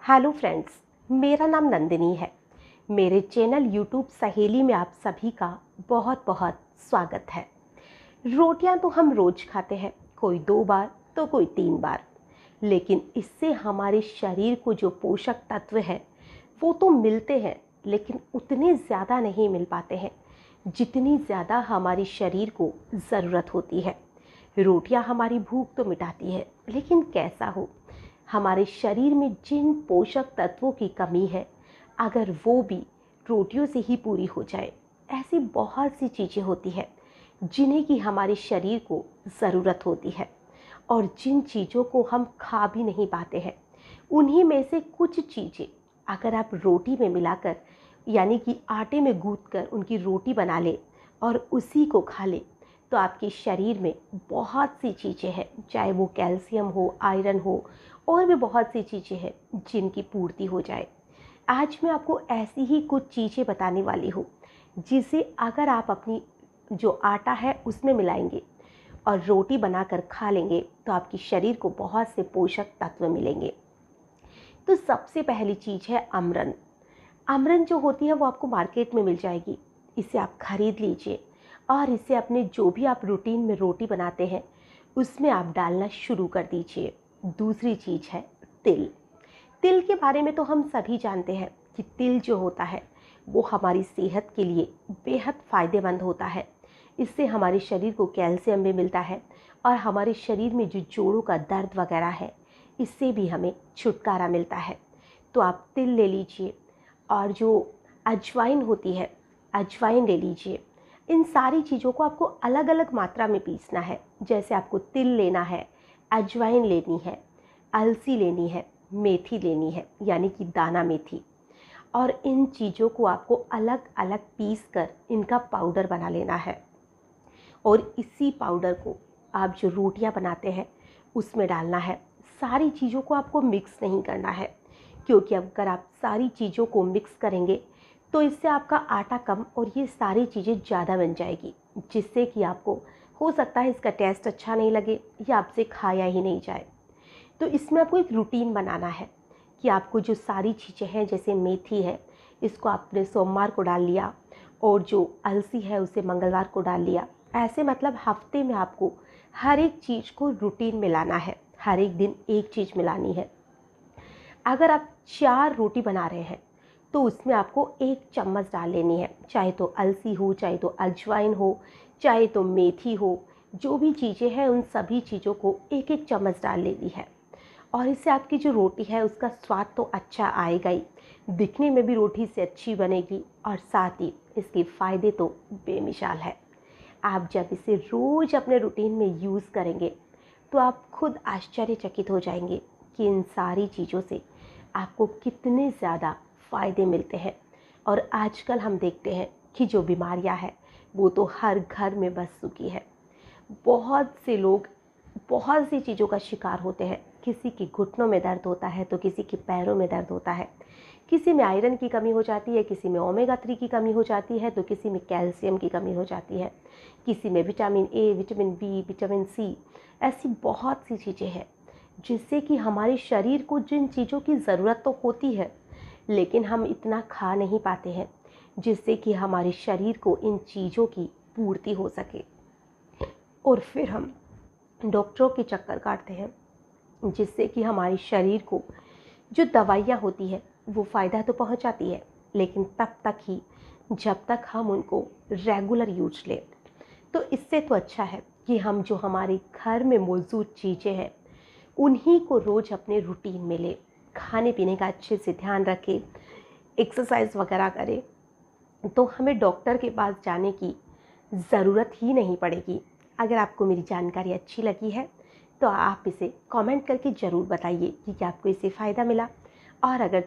Hello friends, मेरा नाम नंदिनी है। मेरे चैनल यूट्यूब सहेली में आप सभी का बहुत बहुत स्वागत है। रोटियां तो हम रोज़ खाते हैं, कोई 2 बार तो कोई 3 बार, लेकिन इससे हमारे शरीर को जो पोषक तत्व है वो तो मिलते हैं, लेकिन उतने ज़्यादा नहीं मिल पाते हैं जितनी ज़्यादा हमारे शरीर को ज़रूरत होती है। रोटियां हमारी भूख तो मिटाती है, लेकिन कैसा हो, हमारे शरीर में जिन पोषक तत्वों की कमी है, अगर वो भी रोटियों से ही पूरी हो जाए, ऐसी बहुत सी चीज़ें होती हैं जिन्हें कि हमारे शरीर को ज़रूरत होती है और जिन चीज़ों को हम खा भी नहीं पाते हैं, उन्हीं में से कुछ चीज़ें अगर आप रोटी में मिलाकर यानी कि आटे में गूँथ कर उनकी रोटी बना ले और उसी को खा ले, तो आपके शरीर में बहुत सी चीज़ें हैं, चाहे वो कैल्शियम हो, आयरन हो, और भी बहुत सी चीज़ें हैं जिनकी पूर्ति हो जाए। आज मैं आपको ऐसी ही कुछ चीज़ें बताने वाली हूँ जिसे अगर आप अपनी जो आटा है उसमें मिलाएंगे और रोटी बनाकर खा लेंगे तो आपके शरीर को बहुत से पोषक तत्व मिलेंगे। तो सबसे पहली चीज़ है अमरन। अमरन जो होती है वो आपको मार्केट में मिल जाएगी। इसे आप खरीद लीजिए और इसे अपने जो भी आप रूटीन में रोटी बनाते हैं उसमें आप डालना शुरू कर दीजिए। दूसरी चीज़ है तिल। तिल के बारे में तो हम सभी जानते हैं कि तिल जो होता है वो हमारी सेहत के लिए बेहद फ़ायदेमंद होता है। इससे हमारे शरीर को कैल्शियम भी मिलता है और हमारे शरीर में जो जोड़ों का दर्द वगैरह है, इससे भी हमें छुटकारा मिलता है। तो आप तिल ले लीजिए और जो अजवाइन होती है, अजवाइन ले लीजिए। इन सारी चीज़ों को आपको अलग अलग मात्रा में पीसना है। जैसे आपको तिल लेना है, अजवाइन लेनी है, अलसी लेनी है, मेथी लेनी है यानी कि दाना मेथी, और इन चीज़ों को आपको अलग अलग पीस कर इनका पाउडर बना लेना है। और इसी पाउडर को आप जो रोटियां बनाते हैं उसमें डालना है। सारी चीज़ों को आपको मिक्स नहीं करना है, क्योंकि अगर आप सारी चीज़ों को मिक्स करेंगे तो इससे आपका आटा कम और ये सारी चीज़ें ज़्यादा बन जाएगी, जिससे कि आपको हो सकता है इसका टेस्ट अच्छा नहीं लगे या आपसे खाया ही नहीं जाए। तो इसमें आपको एक रूटीन बनाना है कि आपको जो सारी चीज़ें हैं, जैसे मेथी है इसको आपने सोमवार को डाल लिया और जो अलसी है उसे मंगलवार को डाल लिया। ऐसे मतलब हफ्ते में आपको हर एक चीज़ को रूटीन में लाना है, हर एक दिन एक चीज़ मिलानी है। अगर आप 4 रोटी बना रहे हैं तो उसमें आपको 1 चम्मच डाल लेनी है, चाहे तो अलसी हो, चाहे तो अजवाइन हो, चाहे तो मेथी हो। जो भी चीज़ें हैं उन सभी चीज़ों को 1-1 चम्मच डाल लेनी है। और इससे आपकी जो रोटी है उसका स्वाद तो अच्छा आएगा ही, दिखने में भी रोटी से अच्छी बनेगी और साथ ही इसके फ़ायदे तो बेमिसाल है। आप जब इसे रोज़ अपने रूटीन में यूज़ करेंगे तो आप खुद आश्चर्यचकित हो जाएंगे कि इन सारी चीज़ों से आपको कितने ज़्यादा फ़ायदे मिलते हैं। और आजकल हम देखते हैं कि जो बीमारियां हैं वो तो हर घर में बस चुकी है। बहुत से लोग बहुत सी चीज़ों का शिकार होते हैं। किसी के घुटनों में दर्द होता है तो किसी के पैरों में दर्द होता है, किसी में आयरन की कमी हो जाती है, किसी में ओमेगा 3 की कमी हो जाती है, तो किसी में कैल्शियम की कमी हो जाती है, किसी में vitamin A, vitamin B, vitamin C. ऐसी बहुत सी चीज़ें हैं जिससे कि हमारे शरीर को जिन चीज़ों की ज़रूरत तो होती है, लेकिन हम इतना खा नहीं पाते हैं जिससे कि हमारे शरीर को इन चीज़ों की पूर्ति हो सके। और फिर हम डॉक्टरों के चक्कर काटते हैं, जिससे कि हमारे शरीर को जो दवाइयाँ होती है वो फ़ायदा तो पहुँचाती है, लेकिन तब तक ही जब तक हम उनको रेगुलर यूज लें। तो इससे तो अच्छा है कि हम जो हमारे घर में मौजूद चीज़ें हैं उन्हीं को रोज़ अपने रूटीन में लें, खाने पीने का अच्छे से ध्यान रखें, एक्सरसाइज वगैरह करें, तो हमें डॉक्टर के पास जाने की ज़रूरत ही नहीं पड़ेगी। अगर आपको मेरी जानकारी अच्छी लगी है तो आप इसे कमेंट करके ज़रूर बताइए कि क्या आपको इससे फ़ायदा मिला। और अगर